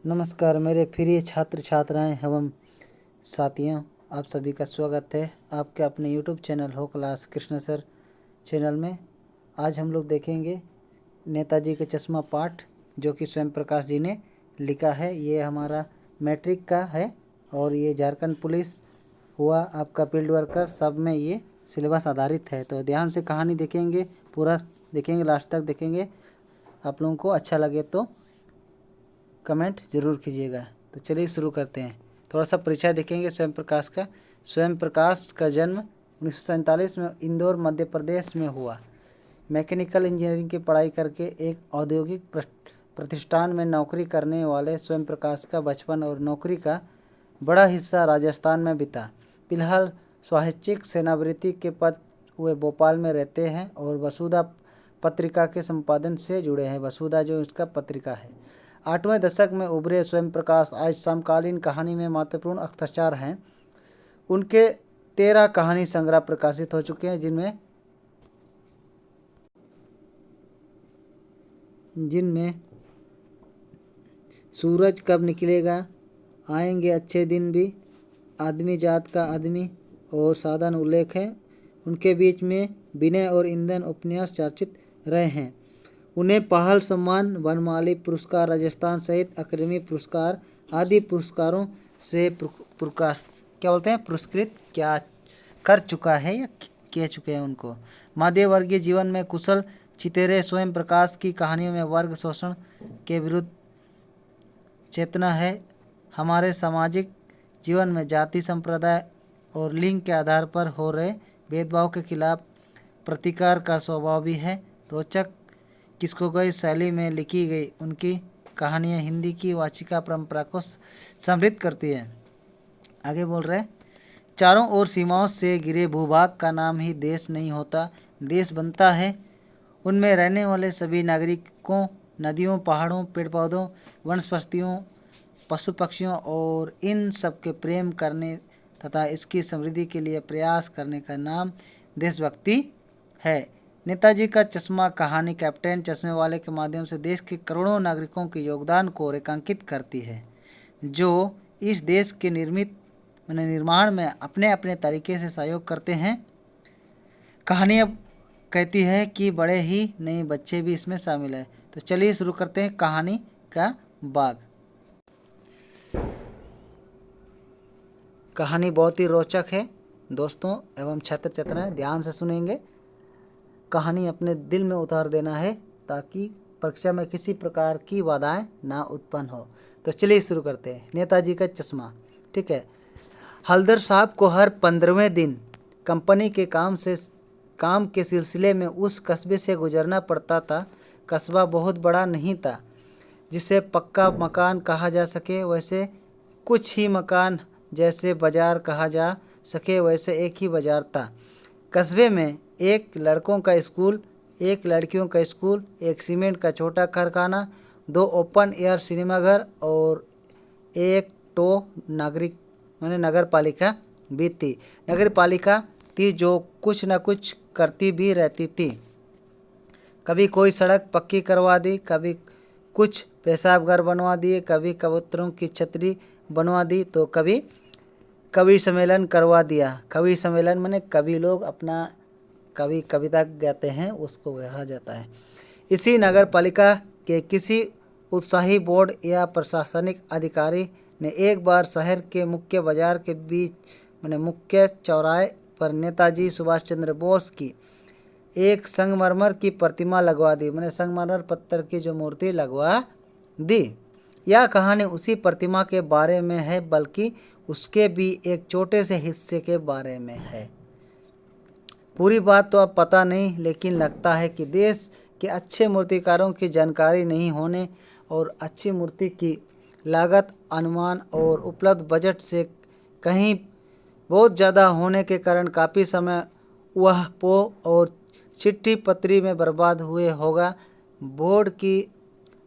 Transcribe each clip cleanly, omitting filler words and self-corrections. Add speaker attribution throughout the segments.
Speaker 1: नमस्कार मेरे प्रिय छात्र छात्राएं एवं साथियों, आप सभी का स्वागत है आपके अपने यूट्यूब चैनल हो क्लास कृष्ण सर चैनल में। आज हम लोग देखेंगे नेताजी का चश्मा पाठ, जो कि स्वयं प्रकाश जी ने लिखा है। ये हमारा मैट्रिक का है और ये झारखंड पुलिस हुआ आपका फील्ड वर्कर, सब में ये सिलेबस आधारित है। तो ध्यान से कहानी देखेंगे, पूरा देखेंगे, लास्ट तक देखेंगे। आप लोगों को अच्छा लगे तो कमेंट ज़रूर कीजिएगा। तो चलिए शुरू करते हैं। थोड़ा सा परिचय देखेंगे स्वयं प्रकाश का। स्वयं प्रकाश का जन्म 1947 में इंदौर मध्य प्रदेश में हुआ। मैकेनिकल इंजीनियरिंग की पढ़ाई करके एक औद्योगिक प्रतिष्ठान में नौकरी करने वाले स्वयं प्रकाश का बचपन और नौकरी का बड़ा हिस्सा राजस्थान में बीता। फिलहाल स्वैच्छिक सेवानिवृत्ति के पद वे भोपाल में रहते हैं और वसुधा पत्रिका के संपादन से जुड़े हैं। वसुधा जो इसका पत्रिका है। 8वें दशक में उभरे स्वयं प्रकाश आज समकालीन कहानी में महत्वपूर्ण हस्ताक्षर हैं। उनके 13 कहानी संग्रह प्रकाशित हो चुके हैं, जिनमें सूरज कब निकलेगा, आएंगे अच्छे दिन भी, आदमी जात का आदमी और साधन उल्लेख है। उनके बीच में विनय और ईंधन उपन्यास चर्चित रहे हैं। उन्हें पहल सम्मान, वनमाली पुरस्कार, राजस्थान सहित अकादमी पुरस्कार आदि पुरस्कारों से पुरस्कृत क्या कर चुका है या कह चुके हैं। उनको मध्य वर्गीय जीवन में कुशल चितेरे स्वयं प्रकाश की कहानियों में वर्ग शोषण के विरुद्ध चेतना है। हमारे सामाजिक जीवन में जाति, संप्रदाय और लिंग के आधार पर हो रहे भेदभाव के खिलाफ प्रतिकार का स्वभाव भी है। रोचक किस्सों शैली में लिखी गई उनकी कहानियाँ हिंदी की वाचिका परंपरा को समृद्ध करती है। आगे बोल रहे, चारों ओर सीमाओं से घिरे भूभाग का नाम ही देश नहीं होता, देश बनता है उनमें रहने वाले सभी नागरिकों, नदियों, पहाड़ों, पेड़ पौधों, वनस्पतियों, पशु पक्षियों और इन सब के प्रेम करने तथा इसकी समृद्धि के लिए प्रयास करने का नाम देशभक्ति है। नेताजी का चश्मा कहानी कैप्टन चश्मे वाले के माध्यम से देश के करोड़ों नागरिकों के योगदान को रेखांकित करती है, जो इस देश के निर्माण में अपने अपने तरीके से सहयोग करते हैं। कहानी अब कहती है कि बड़े ही नहीं, बच्चे भी इसमें शामिल है। तो चलिए शुरू करते हैं कहानी का बाग। कहानी बहुत ही रोचक है दोस्तों एवं छात्र छात्राएं, ध्यान से सुनेंगे। कहानी अपने दिल में उतार देना है ताकि परीक्षा में किसी प्रकार की बाधाएं ना उत्पन्न हो। तो चलिए शुरू करते हैं। नेताजी का चश्मा। ठीक है। हल्दर साहब को हर 15वें दिन कंपनी के काम के सिलसिले में उस कस्बे से गुजरना पड़ता था। कस्बा बहुत बड़ा नहीं था जिसे पक्का मकान कहा जा सके, वैसे कुछ ही मकान जैसे बाजार कहा जा सके वैसे एक ही बाजार था। कस्बे में एक लड़कों का स्कूल, एक लड़कियों का स्कूल, एक सीमेंट का छोटा कारखाना, 2 ओपन एयर सिनेमाघर और एक नगर पालिका भी थी। नगर पालिका थी जो कुछ न कुछ करती भी रहती थी। कभी कोई सड़क पक्की करवा दी, कभी कुछ पेशाब घर बनवा दिए, कभी कबूतरों की छतरी बनवा दी, तो कभी कवि सम्मेलन करवा दिया। कवि सम्मेलन माने कवि लोग अपना कविता गाते हैं, उसको कहा जाता है। इसी नगर पालिका के किसी उत्साही बोर्ड या प्रशासनिक अधिकारी ने एक बार शहर के मुख्य बाजार के बीच मुख्य चौराहे पर नेताजी सुभाष चंद्र बोस की एक संगमरमर की प्रतिमा लगवा दी। संगमरमर पत्थर की जो मूर्ति लगवा दी। यह कहानी उसी प्रतिमा के बारे में है, बल्कि उसके भी एक छोटे से हिस्से के बारे में है। पूरी बात तो अब पता नहीं, लेकिन लगता है कि देश के अच्छे मूर्तिकारों की जानकारी नहीं होने और अच्छी मूर्ति की लागत, अनुमान और उपलब्ध बजट से कहीं बहुत ज़्यादा होने के कारण काफ़ी समय वह पो और चिट्ठी पत्री में बर्बाद हुए होगा। बोर्ड की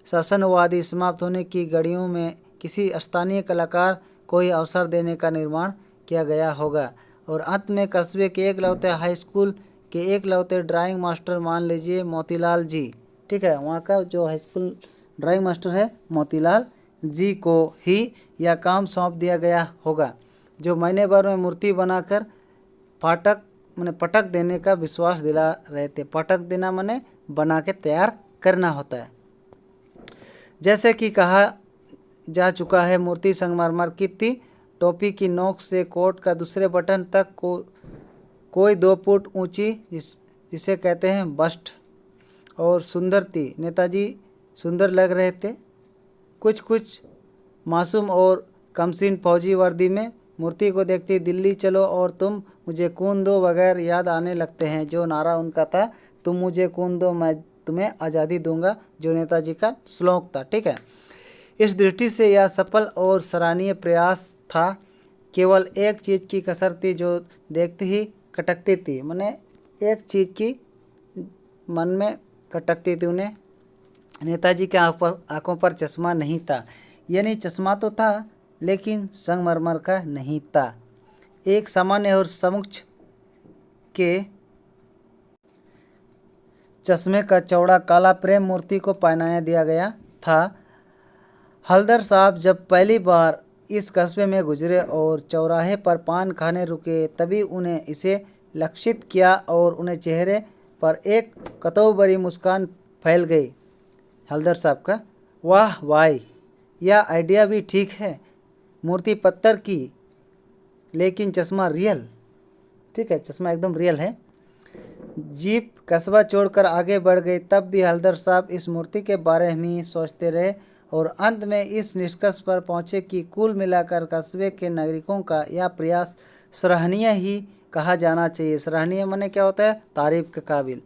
Speaker 1: शासनवादी समाप्त होने की घड़ियों में किसी स्थानीय कलाकार को ही अवसर देने का निर्माण किया गया होगा और अंत में कस्बे के एकलौते हाई स्कूल के एकलौते ड्राइंग मास्टर, मान लीजिए मोतीलाल जी, ठीक है, वहाँ का जो हाई स्कूल ड्राइंग मास्टर है मोतीलाल जी को ही यह काम सौंप दिया गया होगा, जो महीने भर में मूर्ति बनाकर पटक देने का विश्वास दिला रहे थे। पटक देना माने बना के तैयार करना होता है। जैसे कि कहा जा चुका है, मूर्ति संगमरमर की थी। टोपी की नोक से कोट का दूसरे बटन तक कोई 2 फुट ऊंची, जिसे कहते हैं बस्ट, और सुंदर थी। नेताजी सुंदर लग रहे थे। कुछ मासूम और कमसीन फौजी वर्दी में मूर्ति को देखते दिल्ली चलो और तुम मुझे खून दो वगैरह याद आने लगते हैं। जो नारा उनका था, तुम मुझे खून दो मैं तुम्हें आज़ादी दूंगा, जो नेताजी का श्लोक था। ठीक है, इस दृष्टि से यह सफल और सराहनीय प्रयास था। केवल एक चीज़ की कसर थी जो देखते ही खटकती थी। मैंने एक चीज़ की मन में खटकती थी उन्हें। नेताजी के आंखों पर चश्मा नहीं था, यानी चश्मा तो था लेकिन संगमरमर का नहीं था। एक सामान्य और समक्ष के चश्मे का चौड़ा काला प्रेम मूर्ति को पहनाया दिया गया था। हल्दर साहब जब पहली बार इस कस्बे में गुजरे और चौराहे पर पान खाने रुके, तभी उन्हें इसे लक्षित किया और उन्हें चेहरे पर एक कतौबरी मुस्कान फैल गई। हल्दर साहब का, वाह भाई, यह आइडिया भी ठीक है। मूर्ति पत्थर की लेकिन चश्मा रियल। ठीक है, चश्मा एकदम रियल है। जीप कस्बा छोड़कर आगे बढ़ गई, तब भी हल्दर साहब इस मूर्ति के बारे में ही सोचते रहे और अंत में इस निष्कर्ष पर पहुँचे कि कुल मिलाकर कस्बे के नागरिकों का यह प्रयास सराहनीय ही कहा जाना चाहिए। सराहनीय माने क्या होता है? तारीफ के काबिल।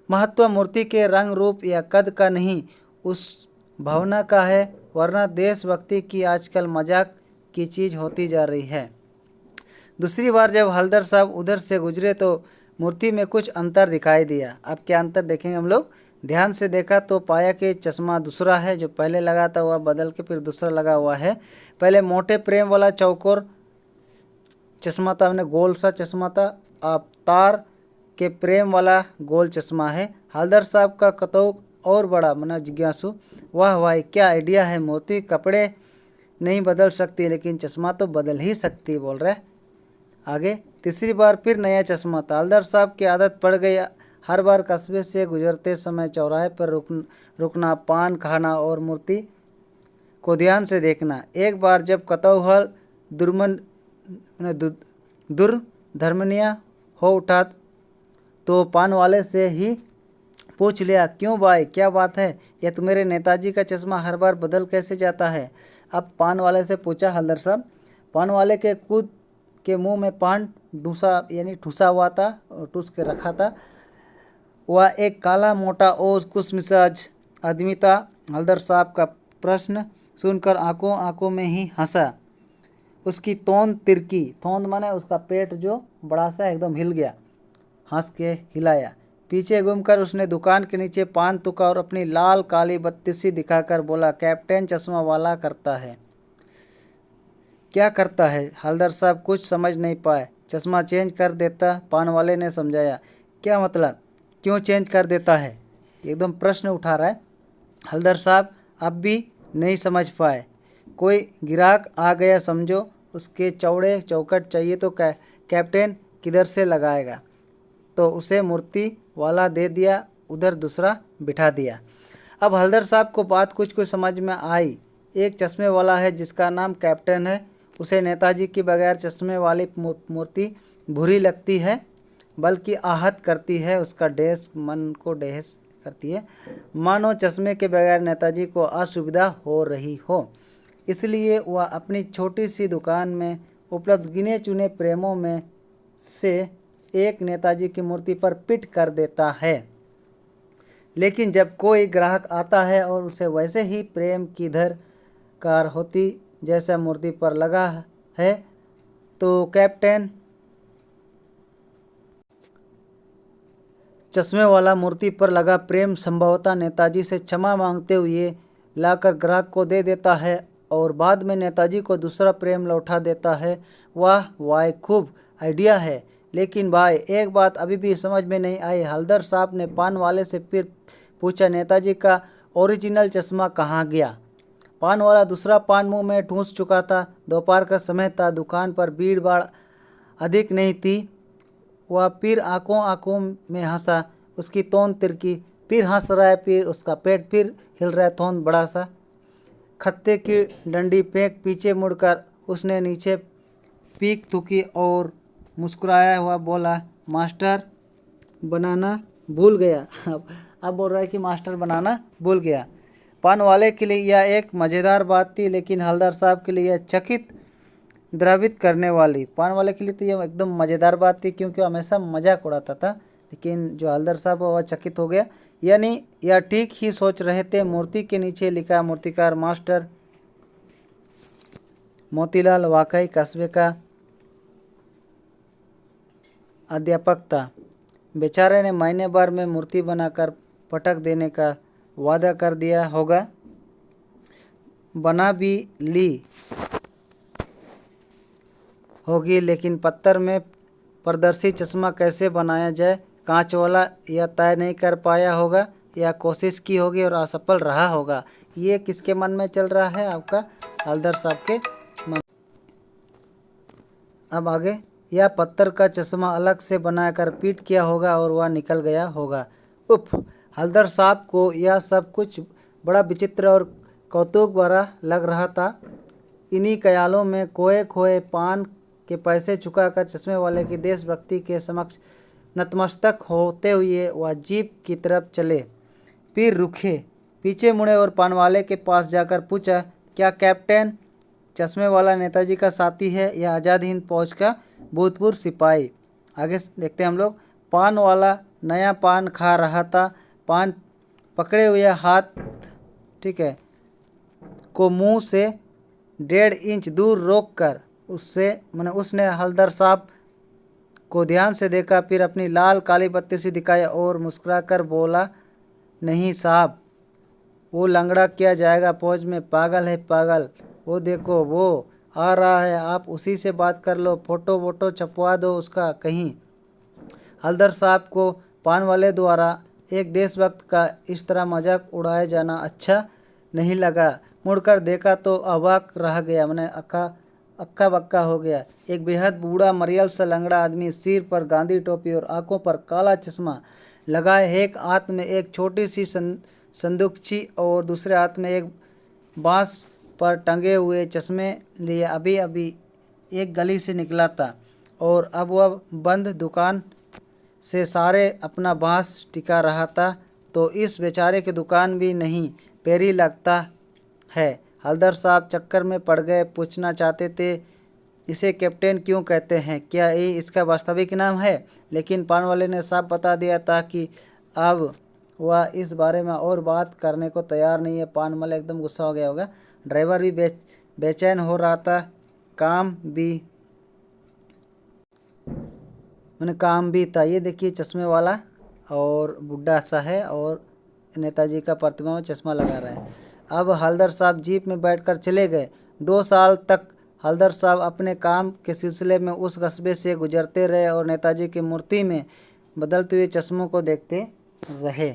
Speaker 1: महत्व मूर्ति के रंग रूप या कद का नहीं, उस भावना का है, वरना देशभक्ति की आजकल मजाक की चीज़ होती जा रही है। दूसरी बार जब हल्दर साहब उधर से गुजरे तो मूर्ति में कुछ अंतर दिखाई दिया। अब क्या अंतर देखेंगे हम लोग? ध्यान से देखा तो पाया कि चश्मा दूसरा है, जो पहले लगा था वह बदल के फिर दूसरा लगा हुआ है। पहले मोटे प्रेम वाला चौकोर चश्मा था, हमने गोल सा चश्मा था। अब तार के प्रेम वाला गोल चश्मा है। हल्दर साहब का कतौक और बड़ा, मना जिज्ञासु, वाह भाई क्या आइडिया है। मूर्ति कपड़े नहीं बदल सकती लेकिन चश्मा तो बदल ही सकती, बोल रहे। आगे तीसरी बार फिर नया चश्मा था। हल्दर साहब की आदत पड़ गई हर बार कस्बे से गुजरते समय चौराहे पर रुकना, पान खाना और मूर्ति को ध्यान से देखना। एक बार जब कतौहल दुर्धर्मनीय हो उठा तो पान वाले से ही पूछ लिया, क्यों भाई क्या बात है, यह तुम्हारे नेताजी का चश्मा हर बार बदल कैसे जाता है? अब पान वाले से पूछा हल्दर साहब। पान वाले के खुद के मुंह में पान ठूसा यानी ठूसा हुआ था, ठूस के रखा था। वह एक काला मोटा और खुशमिजाज आदमी था। हल्दर साहब का प्रश्न सुनकर आंखों में ही हंसा। उसकी तोंद तिरकी, तोंद माने उसका पेट जो बड़ा सा एकदम हिल गया, हंस के हिलाया। पीछे घूमकर उसने दुकान के नीचे पान तुका और अपनी लाल काली बत्तीसी दिखाकर बोला, कैप्टन चश्मा वाला करता है। क्या करता है? हल्दर साहब कुछ समझ नहीं पाए। चश्मा चेंज कर देता, पान वाले ने समझाया। क्या मतलब? क्यों चेंज कर देता है? एकदम प्रश्न उठा रहा है। हल्दर साहब अब भी नहीं समझ पाए। कोई गिराक आ गया समझो, उसके चौड़े चौकट चाहिए तो कैप्टन किधर से लगाएगा? तो उसे मूर्ति वाला दे दिया, उधर दूसरा बिठा दिया। अब हल्दर साहब को बात कुछ समझ में आई। एक चश्मे वाला है जिसका नाम कैप्टन है, उसे नेताजी की बगैर चश्मे वाली मूर्ति बुरी लगती है, बल्कि आहत करती है। उसका मन को डैश करती है, मानो चश्मे के बगैर नेताजी को असुविधा हो रही हो। इसलिए वह अपनी छोटी सी दुकान में उपलब्ध गिने चुने प्रेमों में से एक नेताजी की मूर्ति पर पिट कर देता है। लेकिन जब कोई ग्राहक आता है और उसे वैसे ही प्रेम की दरकार होती जैसा मूर्ति पर लगा है, तो कैप्टन चश्मे वाला मूर्ति पर लगा प्रेम संभवतः नेताजी से क्षमा मांगते हुए लाकर ग्राहक को दे देता है और बाद में नेताजी को दूसरा प्रेम लौटा देता है। वाह खूब आइडिया है, लेकिन भाई एक बात अभी भी समझ में नहीं आई। हल्दर साहब ने पान वाले से फिर पूछा, नेताजी का ओरिजिनल चश्मा कहाँ गया? पान वाला दूसरा पान मुंह में ठूंस चुका था। दोपहर का समय था, दुकान पर भीड़ भाड़ अधिक नहीं थी। वह फिर आंखों आंखों में हंसा। उसकी तोंद तिरकी, फिर हंस रहा है, फिर उसका पेट फिर हिल रहा है, तोंद बड़ा सा। खत्ते की डंडी फेंक पीछे मुड़कर उसने नीचे पीक थूकी और मुस्कुराया हुआ बोला, मास्टर बनाना भूल गया। अब बोल रहा है कि मास्टर बनाना भूल गया। पान वाले के लिए यह एक मज़ेदार बात थी, लेकिन हवलदार साहब के लिए यह चकित द्रवित करने वाली। पान वाले के लिए तो यह एकदम मज़ेदार बात थी, क्योंकि हमेशा मजाक उड़ाता था, लेकिन जो हवलदार साहब वह चकित हो गया। यानी यह ठीक ही सोच रहे थे। मूर्ति के नीचे लिखा, मूर्तिकार मास्टर मोतीलाल वाकई कस्बे का अध्यापक था। बेचारे ने महीने भर में मूर्ति बनाकर पटक देने का वादा कर दिया होगा। बना भी ली होगी, लेकिन पत्थर में पारदर्शी चश्मा कैसे बनाया जाए, कांच वाला, यह तय नहीं कर पाया होगा। यह कोशिश की होगी और असफल रहा होगा। ये किसके मन में चल रहा है? आपका हवलदार साहब के मन। अब आगे, यह पत्थर का चश्मा अलग से बनाकर पीट किया होगा और वह निकल गया होगा। उफ! हवलदार साहब को यह सब कुछ बड़ा विचित्र और कौतुक भरा लग रहा था। इन्हीं ख्यालों में खोए खोए पान के पैसे चुकाकर चश्मे वाले की देशभक्ति के समक्ष नतमस्तक होते हुए वह जीप की तरफ चले। फिर रुके, पीछे मुड़े और पान वाले के पास जाकर पूछा, क्या कैप्टन चश्मे वाला नेताजी का साथी है या आज़ाद हिंद फौज का भूतपूर्व सिपाही? आगे देखते हैं हम लोग। पान वाला नया पान खा रहा था। पान पकड़े हुए हाथ, ठीक है, को मुंह से 1.5 इंच दूर रोककर उसने हवलदार साहब को ध्यान से देखा, फिर अपनी लाल काली बत्ती से दिखाई और मुस्कुराकर बोला, नहीं साहब, वो लंगड़ा क्या जाएगा फौज में, पागल है पागल। वो देखो वो आ रहा है, आप उसी से बात कर लो, फोटो वोटो छपवा दो उसका कहीं। हवलदार साहब को पान वाले द्वारा एक देशभक्त का इस तरह मजाक उड़ाया जाना अच्छा नहीं लगा। मुड़कर देखा तो अवाक रह गया, मैंने अक्का बक्का हो गया। एक बेहद बूढ़ा मरियल सा लंगड़ा आदमी, सिर पर गांधी टोपी और आंखों पर काला चश्मा लगाए, एक हाथ में एक छोटी सी संदूकची और दूसरे हाथ में एक बांस पर टंगे हुए चश्मे लिए अभी अभी एक गली से निकला था और अब वह बंद दुकान से सारे अपना बांस टिका रहा था। तो इस बेचारे की दुकान भी नहीं पैरी लगता है। हवलदार साहब चक्कर में पड़ गए। पूछना चाहते थे, इसे कैप्टन क्यों कहते हैं, क्या ये इसका वास्तविक नाम है? लेकिन पान वाले ने साफ बता दिया था कि अब वह इस बारे में और बात करने को तैयार नहीं है। पान वाला एकदम गुस्सा हो गया होगा। ड्राइवर भी बेचैन हो रहा था। काम भी था। ये देखिए चश्मे वाला और बुढ़ा सा है और नेताजी का प्रतिमा में चश्मा लगा रहा है। अब हवलदार साहब जीप में बैठकर चले गए। 2 साल तक हवलदार साहब अपने काम के सिलसिले में उस कस्बे से गुजरते रहे और नेताजी की मूर्ति में बदलते हुए चश्मों को देखते रहे।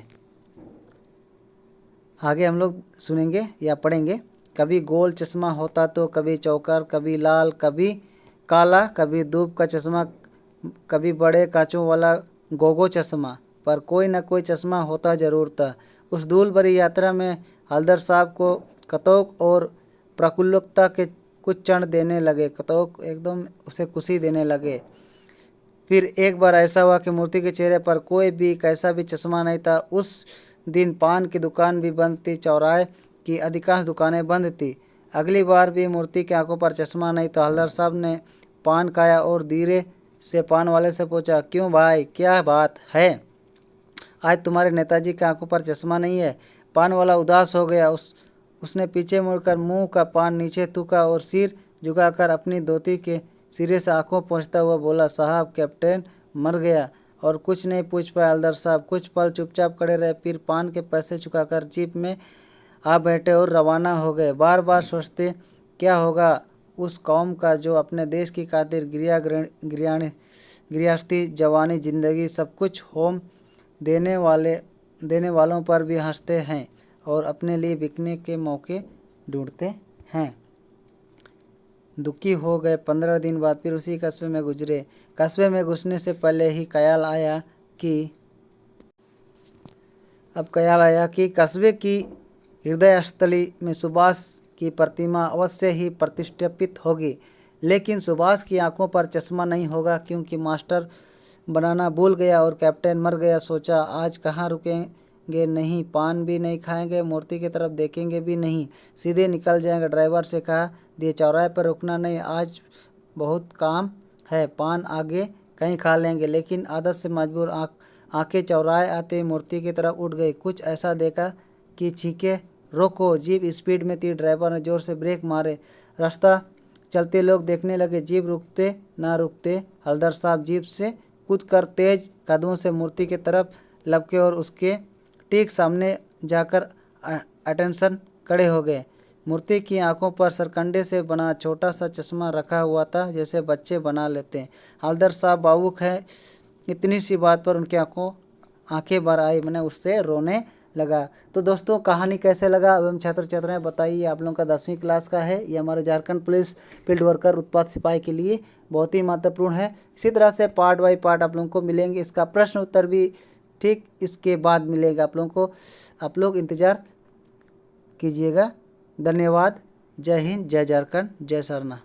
Speaker 1: आगे हम लोग सुनेंगे या पढ़ेंगे। कभी गोल चश्मा होता तो कभी चौकर, कभी लाल, कभी काला, कभी धूप का चश्मा, कभी बड़े कांचों वाला गोगो चश्मा, पर कोई न कोई चश्मा होता जरूर था। उस धूल भरी यात्रा में हवलदार साहब को कतौक और प्रफुल्लता के कुछ क्षण देने लगे। कतौक एकदम उसे खुशी देने लगे। फिर एक बार ऐसा हुआ कि मूर्ति के चेहरे पर कोई भी कैसा भी चश्मा नहीं था। उस दिन पान की दुकान भी बंद थी। चौराहे की अधिकांश दुकानें बंद थी। अगली बार भी मूर्ति की आंखों पर चश्मा नहीं। तो हवलदार साहब ने पान खाया और धीरे से पान वाले से पूछा, क्यों भाई, क्या बात है, आज तुम्हारे नेताजी की आंखों पर चश्मा नहीं है? पान वाला उदास हो गया। उसने पीछे मुड़कर मुंह का पान नीचे थूका और सिर झुकाकर अपनी धोती के सिरे से आंखों पहुँचता हुआ बोला, साहब कैप्टन मर गया। और कुछ नहीं पूछ पाया हवलदार साहब। कुछ पल चुपचाप खड़े रहे, फिर पान के पैसे चुकाकर जीप में आ बैठे और रवाना हो गए। बार बार सोचते क्या होगा उस कौम का जो अपने देश की खातिर गृहस्थी, जवानी, जिंदगी सब कुछ होम देने वालों पर भी हंसते हैं और अपने लिए बिकने के मौके ढूंढते हैं। दुखी हो गए। 15 दिन बाद फिर उसी कस्बे में गुजरे। कस्बे में घुसने से पहले ही ख्याल आया कि कस्बे की हृदयस्थली में सुभाष की प्रतिमा अवश्य ही प्रतिष्ठापित होगी, लेकिन सुभाष की आंखों पर चश्मा नहीं होगा, क्योंकि मास्टर बनाना भूल गया और कैप्टन मर गया। सोचा आज कहाँ रुकेंगे नहीं, पान भी नहीं खाएंगे, मूर्ति की तरफ देखेंगे भी नहीं, सीधे निकल जाएंगे। ड्राइवर से कहा दिए चौराहे पर रुकना नहीं, आज बहुत काम है, पान आगे कहीं खा लेंगे। लेकिन आदत से मजबूर आंखें चौराहे आते मूर्ति की तरफ उठ गई। कुछ ऐसा देखा कि छींके रोको, जीप स्पीड में थी। ड्राइवर ने जोर से ब्रेक मारे। रास्ता चलते लोग देखने लगे, जीप रुकते ना रुकते। हवलदार साहब जीप से कूदकर तेज कदमों से मूर्ति की तरफ लपके और उसके ठीक सामने जाकर अटेंशन खड़े हो गए। मूर्ति की आंखों पर सरकंडे से बना छोटा सा चश्मा रखा हुआ था, जैसे बच्चे बना लेते हैं। हवलदार साहब भावुक है, इतनी सी बात पर उनकी आंखें भर आई, मैंने उससे रोने लगा। तो दोस्तों कहानी कैसे लगा एवं छात्र छात्राएं बताइए। आप लोगों का 10वीं क्लास का है, ये हमारे झारखंड पुलिस फील्ड वर्कर उत्पाद सिपाही के लिए बहुत ही महत्वपूर्ण है। इसी तरह से पार्ट बाई पार्ट आप लोगों को मिलेंगे। इसका प्रश्न उत्तर भी ठीक इसके बाद मिलेगा आप लोगों को। आप लोग इंतज़ार कीजिएगा। धन्यवाद। जय हिंद, जय झारखंड, जय सरना।